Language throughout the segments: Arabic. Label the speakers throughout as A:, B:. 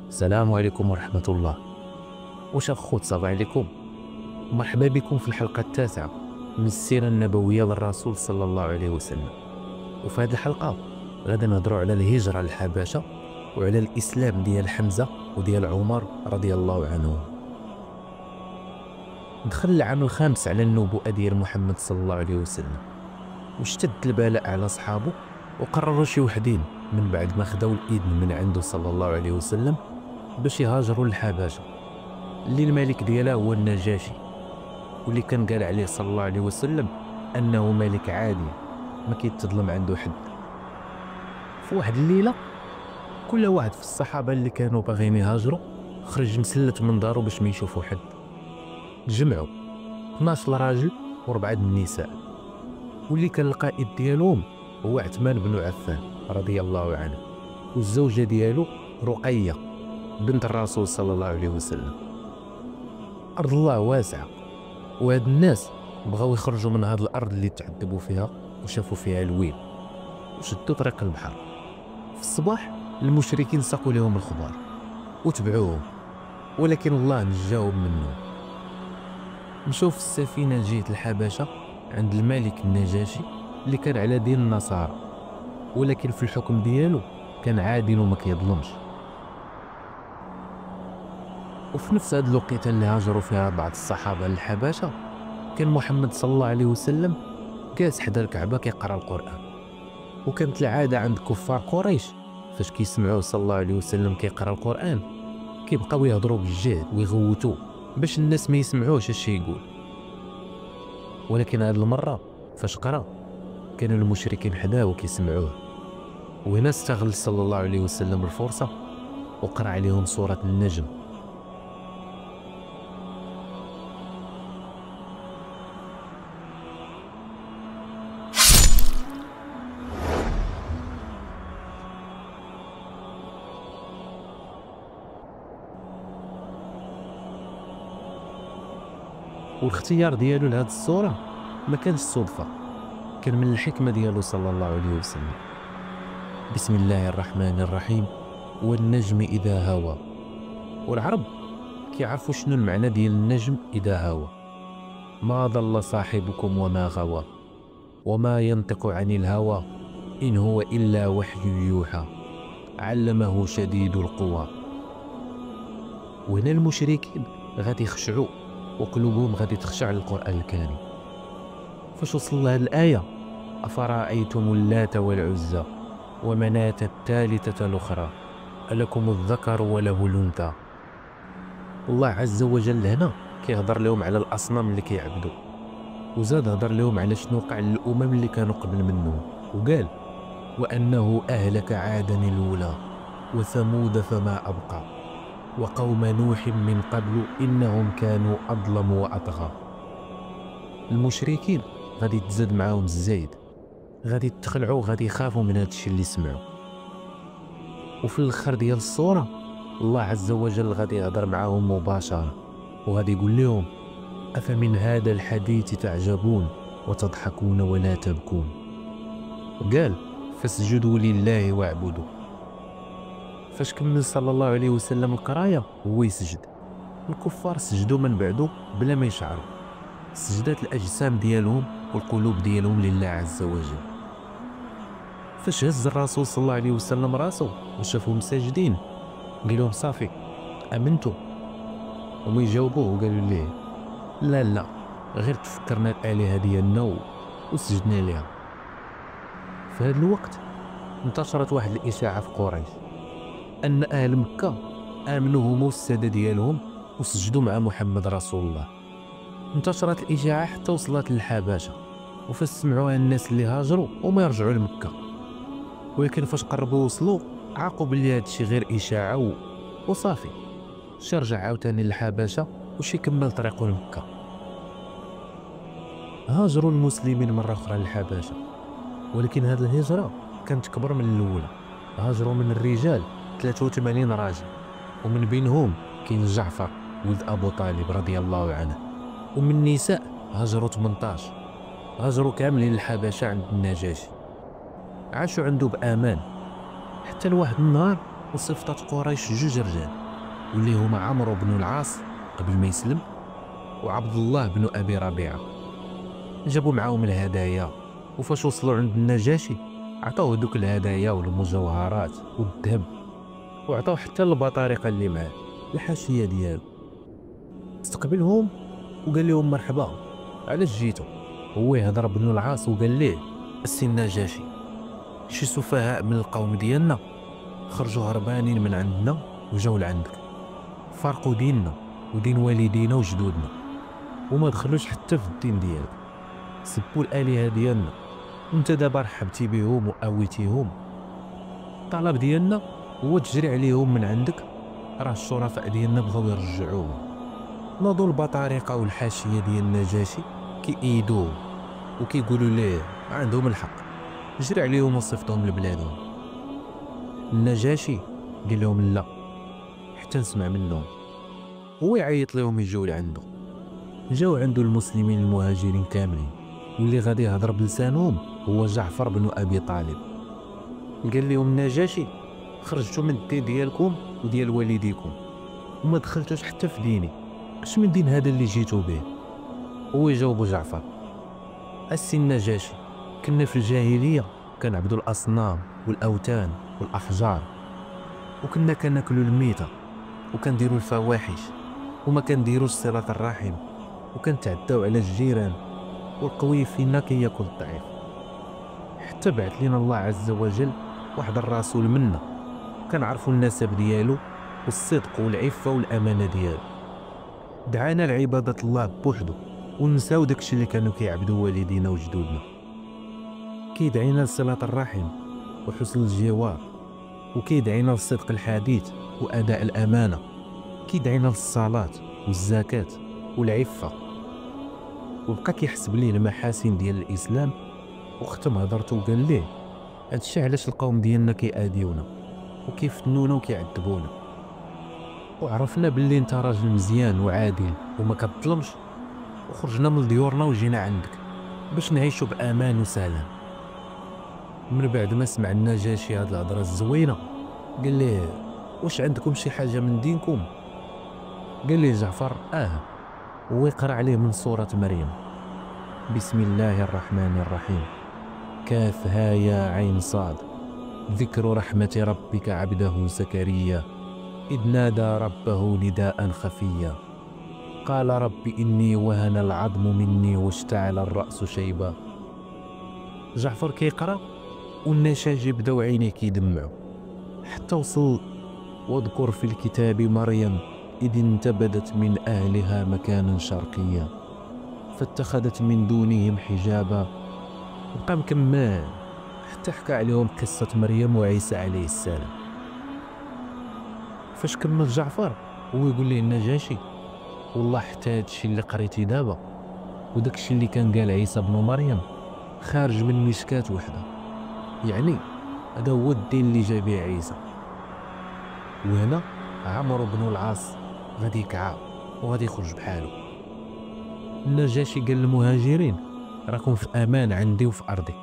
A: السلام عليكم ورحمة الله. واش الخوت صافا عليكم؟ مرحبا بكم في الحلقة التاسعة من السيرة النبوية للرسول صلى الله عليه وسلم. وفي هذه الحلقة غادي نهضروا على الهجرة للحبشة وعلى الإسلام ديال حمزة وديال عمر رضي الله عنهم. دخل العام الخامس على النبوءة ديال محمد صلى الله عليه وسلم، واشتد البلاء على صحابه، وقرروا شي وحدين من بعد ما خداو الإذن من عنده صلى الله عليه وسلم باش يهاجروا للحبشة اللي الملك ديالها هو النجاشي، واللي كان قال عليه صلى الله عليه وسلم انه ملك عادل ما كيتظلم عنده حد. في واحد الليله كل واحد في الصحابه اللي كانوا باغيين يهاجروا خرج مسلت من دارو باش ما يشوفوا حد. تجمعوا 12 راجل و4 النساء، واللي كان القائد ديالهم هو عثمان بن عفان رضي الله عنه، والزوجه ديالو رقيه بنت الرسول صلى الله عليه وسلم. أرض الله واسعة، وهاد الناس بغاو يخرجوا من هاد الأرض اللي تعذبوا فيها وشافوا فيها الويل، وشدوا طريق البحر. في الصباح المشركين ساقوا لهم الخبار وتبعوهم، ولكن الله نجاهم منهم. مشاو في السفينة جهة الحبشة عند الملك النجاشي اللي كان على دين النصارى، ولكن في الحكم ديالو كان عادل وما كيظلمش. وفي نفس هاد الوقيته اللي هاجروا فيها بعض الصحابه للحبشه، كان محمد صلى الله عليه وسلم جالس حدا الكعبه كيقرا القران. وكانت العاده عند كفار قريش فاش كيسمعوه صلى الله عليه وسلم كيقرا القران كيبقاو يهضروا بالجهد ويغوتوا باش الناس ما يسمعوش اش يقول. ولكن هاد المره فاش قرا كانوا المشركين حداه وكيسمعوه، وهنا استغل صلى الله عليه وسلم الفرصه وقرا عليهم سوره النجم. والاختيار ديالو لهاد الصورة ما كانش صدفة، كان من الحكمة ديالو صلى الله عليه وسلم. بسم الله الرحمن الرحيم، والنجم إذا هوى. والعرب كيعرفوا شنو المعنى ديال النجم إذا هوى. ما ضل صاحبكم وما غوى، وما ينطق عن الهوى، إن هو إلا وحي يوحى، علمه شديد القوى. وهنا المشركين غادي يخشعوا وقلوبهم غادي تخشع للقرآن الكريم. فاش وصل لهاد الآية: أفرأيتم اللات والعزى ومناة الثالثة الأخرى ألكم الذكر وله الأنثى. الله عز وجل هنا كيهضر لهم على الأصنام اللي كيعبدوا، وزاد هضر لهم على شنو وقع للأمم اللي كانوا قبل منهم، وقال: وأنه أهلك عادا الأولى وثمود فما أبقى وقوم نوح من قبل إنهم كانوا أظلم وأطغى. المشركين غادي تزاد معاهم الزايد، غادي يتخلعوا، غادي يخافوا من هذا الشيء اللي سمعوا. وفي الاخر ديال الصورة الله عز وجل غادي يهضر معاهم مباشرة وغادي يقول لهم: أفمن هذا الحديث تعجبون وتضحكون ولا تبكون. وقال: فاسجدوا لله واعبدوا. فاش كمل صلى الله عليه وسلم القرايه هو يسجد، الكفار سجدوا من بعده بلا ما يشعروا، سجدات الاجسام ديالهم والقلوب ديالهم لله عز وجل. فاش هز الرسول صلى الله عليه وسلم راسو وشافهم ساجدين قال لهم: صافي امنتم؟ هما يجاوبوه وقالوا ليه: لا غير تفكرنا الالهه ديالنا وسجدنا ليها. في هذا الوقت انتشرت واحد الاشاعه في قريش أن أهل مكة آمنوا هما والسادة ديالهم وسجدوا مع محمد رسول الله. انتشرت الإشاعة حتى وصلت للحبشة، وفاش سمعوها الناس اللي هاجروا وما يرجعوا لمكة. ولكن فاش قربوا وصلوا عاقوا بلي هذا الشيء غير إشاعة وصافي، شي رجع عاوتاني للحبشة وشي كمل طريقه لمكة. هاجروا المسلمين مرة أخرى للحبشة، ولكن هذه الهجرة كانت كبر من الأولى. هاجروا من الرجال 83 راجل، ومن بينهم كاين جعفر ولد أبو طالب رضي الله عنه. ومن النساء هاجروا 18، هاجروا كاملين للحبشة عند النجاشي، عاشوا عنده بأمان. حتى لواحد النهار وصيفطات قريش جوج رجال واللي هما عمرو بن العاص قبل ما يسلم وعبد الله بن ابي ربيعه. جابوا معاهم الهدايا، وفاش وصلوا عند النجاشي عطاوه دوك الهدايا والمجوهرات والذهب، وعطاوه حتى البطارقه اللي معاه الحاشيه ديالو. استقبلهم وقال لهم مرحبا، علاش جيتوا؟ هو يهضر بن العاص وقال ليه السي النجاشي شي سفهاء من القوم ديالنا خرجوا هربانين من عندنا وجاو لعندك، فرقوا ديننا ودين والدينا وجدودنا وما دخلوش حتى في الدين ديالك، سبوا الالهه ديالنا، وانت دابا رحبتي بهم وقويتيهم. الطلب ديالنا هو تجري عليهم من عندك، راه الشرفاء ديالنا بغاو يرجعوهم. ناضوا البطارقه والحاشيه ديال النجاشي كيأيدوه وكيقولوا ليه عندهم الحق، جري عليهم وصيفطهم لبلادهم. النجاشي قال لهم لا حتى نسمع منهم، هو يعيط لهم يجوا لعنده. جاو عنده المسلمين المهاجرين كاملين، واللي غادي يهضر بلسانهم هو جعفر بن ابي طالب. قال لهم النجاشي خرجتوا من الدين ديالكم وديال والديكم وما دخلتوش حتى في ديني، اش من دين هذا اللي جيتوا به؟ هو يجاوب جعفر السي النجاشي كنا في الجاهليه كنعبدوا الاصنام والاوثان والاحجار، وكنا كناكلوا الميته وكنديروا الفواحش وما كنديروش صله الرحم، وكنتعداو على الجيران، والقوي فينا كياكل الضعيف. حتى بعث لنا الله عز وجل واحد الرسول منا كنعرفوا النسب ديالو والصدق والعفه والامانه ديالو، دعانا لعباده الله بوحدو ونساو داكشي اللي كانوا كيعبدوا والدينا وجدودنا. كيدعينا لصله الرحم وحسن الجوار، وكيدعينا لصدق الحديث واداء الامانه، كيدعينا للصلاه والزكاه والعفه، وبقى كيحسب ليه المحاسن ديال الاسلام. وختم هضرته وقال ليه هادشي علاش القوم ديالنا كيأذيونا وكيفتنونا وكيعذبونا، وعرفنا باللي انت راجل مزيان وعادل وما كتظلمش، وخرجنا من ديورنا وجينا عندك باش نعيشوا بامان وسلام. من بعد ما سمع النجاشي هاد الهضره الزوينه قال ليه واش عندكم شي حاجه من دينكم؟ قال ليه جعفر ويقرا عليه من سوره مريم بسم الله الرحمن الرحيم كاف ها يا عين صاد ذكر رحمة ربك عبده زكريا إذ نادى ربه نداء خفيا قال رب إني وهن العظم مني واشتعل الرأس شيبا. جعفر كيقرا والنشاجي بداو عينيه كيدمعوا حتى وصل واذكر في الكتاب مريم إذ انتبذت من أهلها مكانا شرقيا فاتخذت من دونهم حجابا. وبقى مكمل حتى حكى عليهم قصة مريم وعيسى عليه السلام. فاش كمل جعفر هو يقول ليه النجاشي والله حتى هادشي اللي قريتي دابا وداكشي اللي كان قال عيسى بن مريم خارج من مشكاة وحده، يعني هذا هو الدين اللي جا به عيسى. وهنا عمرو بن العاص غادي يكعى وغادي يخرج بحاله. النجاشي قال للمهاجرين راكم في امان عندي وفي ارضي.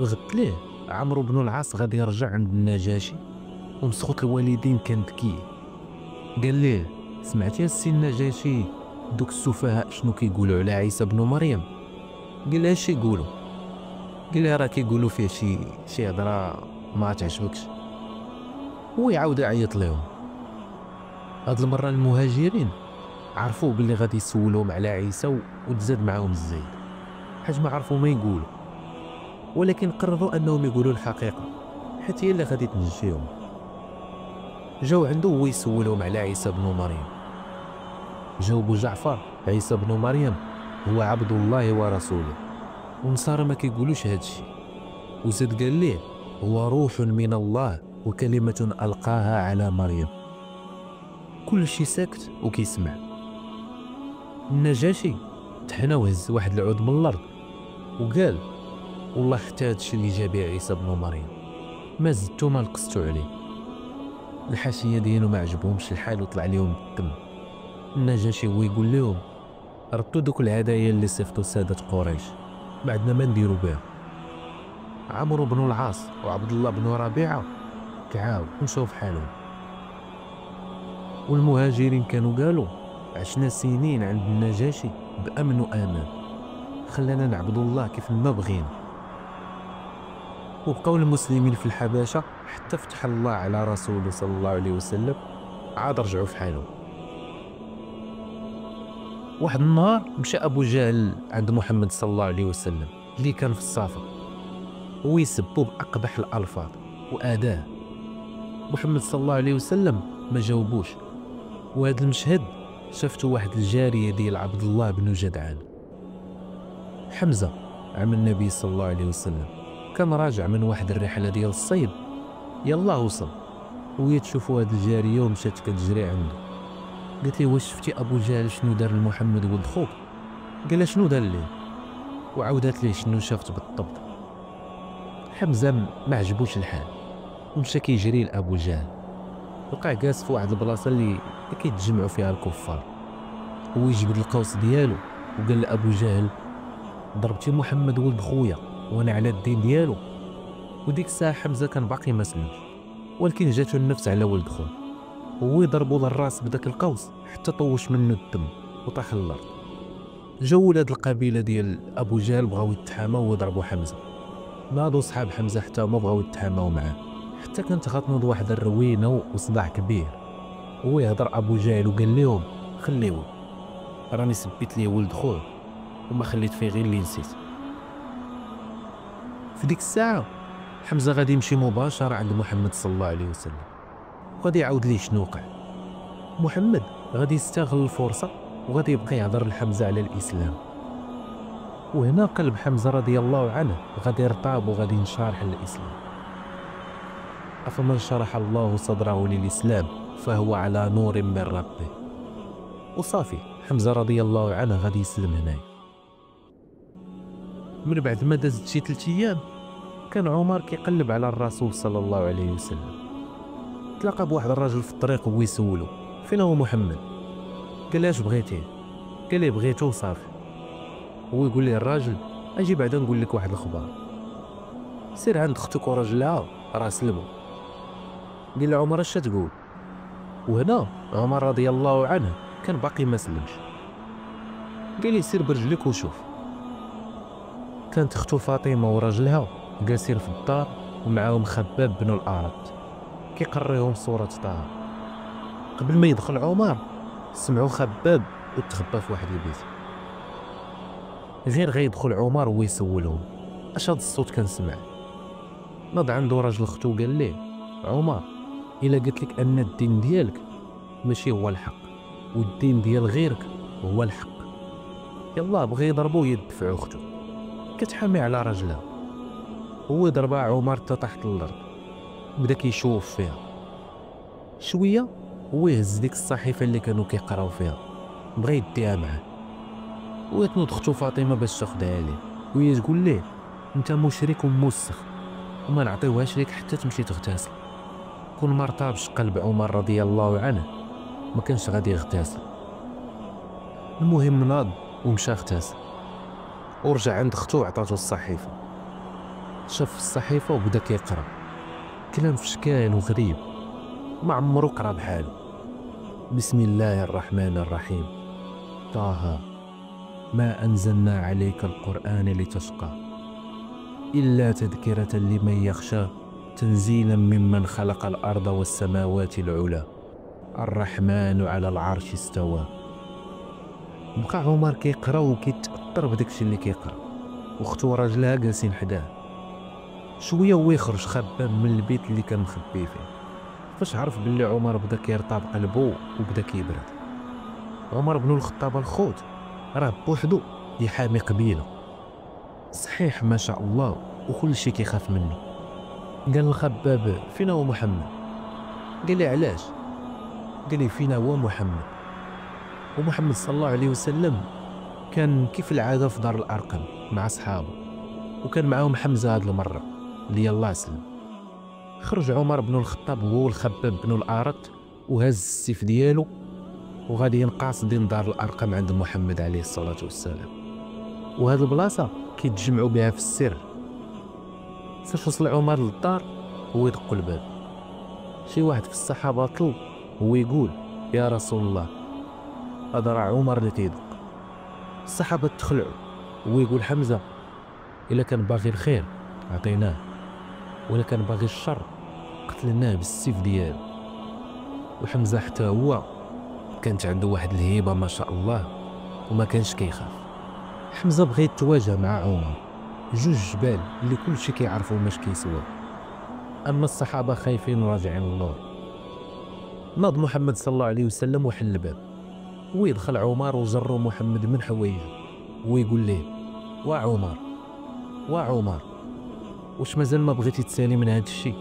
A: غد ليه عمرو بن العاص غادي يرجع عند النجاشي ومسخوط الوالدين كان ذكي. قال ليه سمعتي السي النجاشي دوك السفهاء شنو كيقولوا على عيسى بن مريم؟ قال لها اش يقولوا؟ قال لها راه كيقولوا فيه شي هضره ما تعجبكش. هو يعاود يعيط لهم. هاد المره المهاجرين عرفوا باللي غادي يسولوهم على عيسى وتزاد معاهم الزيد حيت ما عرفوا ما يقولوا، ولكن قرروا انهم يقولوا الحقيقه حيت هي اللي غادي تنجيهم. جاو عنده هو يسولهم على عيسى بن مريم. جاوبوا جعفر عيسى بن مريم هو عبد الله ورسوله، والنصارى ما كيقولوش هادشي. وزاد قال ليه هو روح من الله وكلمه القاها على مريم. كل شي ساكت وكيسمع. النجاشي تحنا وهز واحد العود من الارض وقال والله حتى هادشي اللي جا به عيسى بن مريم ما زدتو ما نقصتو عليه. الحاشيه ديالو ما عجبهمش الحال وطلع لهم الدم. النجاشي هو يقول لهم ردوا دوك الهدايا اللي صيفطوا ساده قريش ما عندنا ما نديرو بها. عمرو بن العاص وعبد الله بن ربيعه كعاو مشاو في حالهم. والمهاجرين كانوا قالوا عشنا سنين عند النجاشي بأمن وأمان، خلانا نعبدوا الله كيف ما بغينا. وبقاو المسلمين في الحباشة حتى فتح الله على رسوله صلى الله عليه وسلم، عاد رجعوا في حالهم. واحد النهار مشى أبو جهل عند محمد صلى الله عليه وسلم اللي كان في السفر، ويسبوا بأقبح الألفاظ وآذاه. محمد صلى الله عليه وسلم ما جاوبوش. وهذا المشهد شافته واحد الجارية ديال عبد الله بن جدعان. حمزة عم النبي صلى الله عليه وسلم كان راجع من واحد الرحلة ديال الصيد، يلا وصل وهي تشوفوا هاد الجارية ومشات كتجري عنده. قالت لي واش شفتي أبو جهل شنو دار لمحمد ولد خوك؟ قال لها شنو دار ليه؟ وعاودت ليه شنو شافت بالضبط. حمزة ما عجبوش الحال ومشى كيجري لأبو جهل، لقاه جالس في واحد البلاصة اللي كيتجمعوا فيها الكفار. هو يجبد القوس ديالو وقال لأبو جهل ضربتي محمد ولد خويا وانا على الدين ديالو. وديك الساعة حمزة كان باقي ما سلمش، ولكن جاتو النفس على ولد خوه، هو ضربوا للراس بداك القوس حتى طوش منه الدم وطاح للارض. جاو ولاد القبيلة ديال أبو جهل بغاو يتحاماو وضربوا حمزة. ناضوا صحاب حمزة حتى هما بغاو يتحاماو معاه، حتى كانت غتنوض واحد الروينة وصداع كبير. هو يهضر أبو جهل وقال لهم خليوه، راني سبيت ليه ولد خوه وما خليت فيه غير اللي نسيت. في ديك الساعة حمزة غادي يمشي مباشرة عند محمد صلى الله عليه وسلم وغادي يعاود ليه شنو وقع. محمد غادي يستغل الفرصة وغادي يبقى يهضر لحمزة على الإسلام. وهنا قلب حمزة رضي الله عنه غادي يرطاب وغادي ينشرح للإسلام. أفمن شرح الله صدره للإسلام فهو على نور من ربه. وصافي حمزة رضي الله عنه غادي يسلم هنايا. من بعد ما دازت شي 3 أيام كان عمر كيقلب على الرسول صلى الله عليه وسلم، تلاقى بواحد الراجل في الطريق وهو يسولو فين هو محمد. قال له اش بغيتيه؟ قال ليه بغيتو وصافي. هو يقول ليه الراجل اجي بعدا نقول لك واحد الخبر، سير عند اختك وراجلها راه سلموا. قال له عمر اش تقول؟ وهنا عمر رضي الله عنه كان باقي ما سلمش. قال لي سير برجلك وشوف. كانت اختو فاطمه وراجلها جالسين في الدار ومعاهم خباب بن الأرت كيقريهم سورة طه. قبل ما يدخل عمر سمعوا خباب وتخبى في واحد البيت. غير غيدخل عمر ويسولهم اش هاد الصوت كنسمع. ناض عنده راجل اختو قال ليه عمر الا قلت لك ان الدين ديالك ماشي هو الحق والدين ديال غيرك هو الحق. يلا بغى يضربو يدفعو اختو كتحامي على رجلها. هو ضربها عمر حتى تحت الارض، بدا كيشوف فيها شويه. هو يهز ديك الصحيفه اللي كانوا كيقراو فيها بغى يديها معاه. وتنوض اختو فاطمه باش تاخدها ليه وهي تقول ليه انت مشرك وموسخ وما نعطيوهاش ليك حتى تمشي تغتسل. كون ما رطابش قلب عمر رضي الله عنه ما كانش غادي يغتسل. المهم ناض ومشى اغتسل ورجع عند اختو عطاتو الصحيفه. شاف الصحيفه وبدا كيقرا كلام فشكال وغريب ما عمرو قرا بحاله. بسم الله الرحمن الرحيم طه ما أنزلنا عليك القرآن لتشقى إلا تذكرة لمن يخشى تنزيلا ممن خلق الأرض والسماوات العلى الرحمن على العرش استوى. بقى عمر كيقرا وكيتأثر بداكشي اللي كيقرا واختو راجلها جالسين حداه. شويه هو يخرج خباب من البيت اللي كان مخبي فيه. فاش عرف باللي عمر بدا كيرطاب قلبو وبدا كيبرد. عمر بن الخطاب الخوت راه بوحدو يحامي قبيله صحيح ما شاء الله وكل شيء كيخاف منه. قال الخباب فينا هو محمد؟ قال لي علاش؟ قال لي فينا هو محمد. ومحمد صلى الله عليه وسلم كان كيف العاده في دار الارقم مع اصحابه وكان معاهم حمزه هاد المره اللي يلاه سلم. خرج عمر بن الخطاب هو والخباب بن الأرت وهز السيف ديالو وغادي ينقاصدين دار الارقم عند محمد عليه الصلاه والسلام. وهاد البلاصه كيتجمعوا بها في السر. فاش وصل عمر للدار هو يدق الباب شي واحد في الصحابة طل هو يقول يا رسول الله هذا راه عمر اللي تيدق. الصحابة تخلعوا، هو يقول حمزة إلا كان باغي الخير عطيناه، ولا كان باغي الشر قتلناه بالسيف ديالو. وحمزة حتى هو كانت عنده واحد الهيبة ما شاء الله وما كانش كيخاف. حمزة بغى يتواجه مع عمر، جوج جبال اللي كلشي كيعرفوا ماش كيسوا. اما الصحابة خايفين وراجعين للور. ناض محمد صلى الله عليه وسلم وحل الباب، ويدخل عمر وجرو محمد من حوايجه ويقول ليه وعمر وعمر واش مازال ما بغيتي تسالي من هذا الشيء؟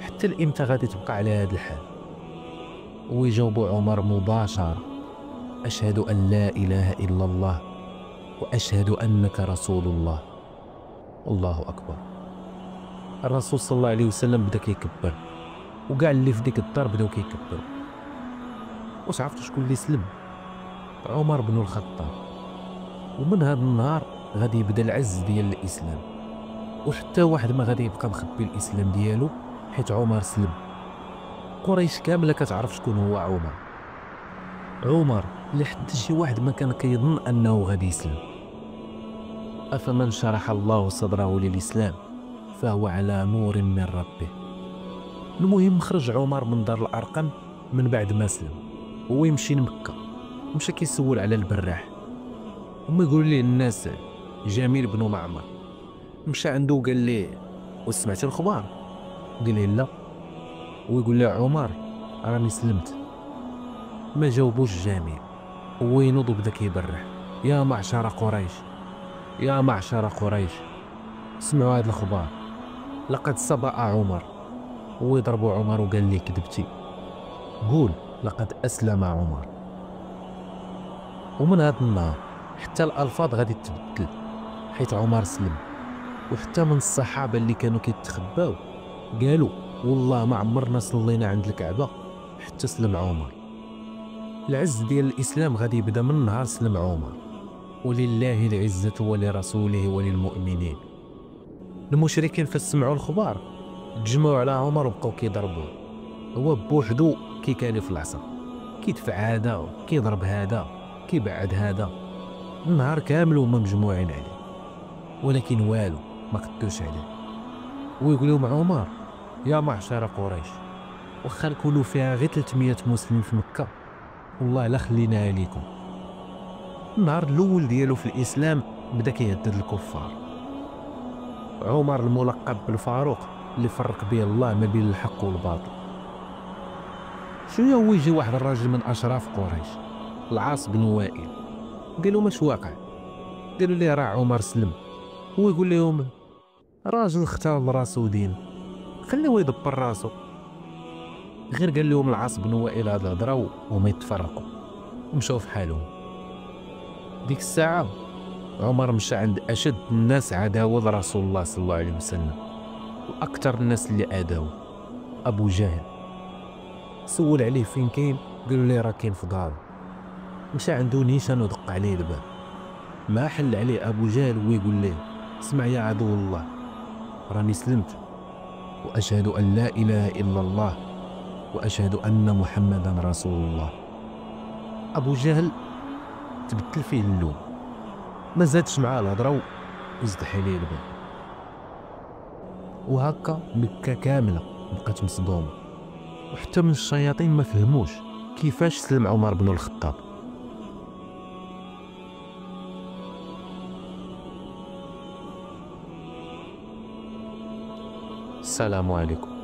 A: حتى الامتى غادي تبقى على هذا الحال؟ ويجاوبوا عمر مباشرة أشهد أن لا إله إلا الله وأشهد أنك رسول الله. الله أكبر. الرسول صلى الله عليه وسلم بدا كيكبر، وكاع اللي في ديك الدار بداو كيكبروا. واش عرفتوا شكون اللي سلم؟ عمر بن الخطاب. ومن هذا النهار غادي يبدا العز ديال الإسلام، وحتى واحد ما غادي يبقى مخبي الإسلام ديالو حيت عمر سلم. قريش كامله كتعرف شكون هو عمر. عمر اللي حتى شي واحد ما كان كيظن انه غادي يسلم. افمن شرح الله صدره للاسلام فهو على نور من ربه. المهم خرج عمر من دار الارقم من بعد ما سلم، هو يمشي لمكه، مشى كيسول على البراح. هما يقولوا ليه الناس جميل بن معمر. مشى عنده وقال ليه وسمعتي الخبار؟ قال ليه لا. ويقول له عمر راني سلمت. ما جاوبوش جميل، هو ينوض وبدا كيبرح يا معشر قريش يا معشر قريش اسمعوا هذا الخبر لقد سبأ عمر. هو يضربوا عمر وقال لي كذبتي، قول لقد أسلم عمر. ومن هذا النهار حتى الألفاظ غادي تتبدل حيت عمر سلم. وحتى من الصحابة اللي كانوا كيتخباو قالوا والله ما عمرنا صلينا عند الكعبة حتى سلم عمر. العز ديال الإسلام غادي يبدا من نهار سلم عمر. ولله العزة ولرسوله وللمؤمنين. المشركين فسمعوا الخبر تجمعوا على عمر وبقاو كيضربوه، هو بوحدو كيكالي في العصا، كيدفع هذا كيضرب هذا كيبعد هذا، النهار كامل وهما مجموعين عليه، ولكن والو ما قدوش عليه. ويقول لهم عمر يا معشر قريش واخا نكونوا فيها غير 300 مسلم في مكة والله لا خليناها ليكم. النهار الاول ديالو في الاسلام بدا كيهدد الكفار. عمر الملقب بالفاروق اللي فرق به الله ما بين الحق والباطل. شويه هو يجي واحد الراجل من اشراف قريش العاص بن وائل، قالوا ماش واقع؟ قالوا ليه راه عمر سلم. هو يقول لهم راجل اختار راسو دين خليوه يدبر راسو. غير قال لهم العاص بن وائل هذا هضره وما يتفرقوا ومشاو في حالهم. ديك الساعه عمر مشى عند اشد الناس عداوه لرسول الله صلى الله عليه وسلم، واكثر الناس اللي عاداوه ابو جهل. سول عليه فين كاين، قالوا ليه راه كاين في دارو. مشى عنده نيشان ودق عليه الباب، ما حل عليه ابو جهل ويقول ليه اسمع يا عدو الله راني سلمت واشهد ان لا اله الا الله واشهد ان محمدا رسول الله. ابو جهل تبدل فيه اللون، ما زادش معاه الهضره وزدح عليه الباب. وهكا مكه كامله بقات مصدومه، وحتى من الشياطين ما فهموش كيفاش سلم عمر بن الخطاب. السلام عليكم.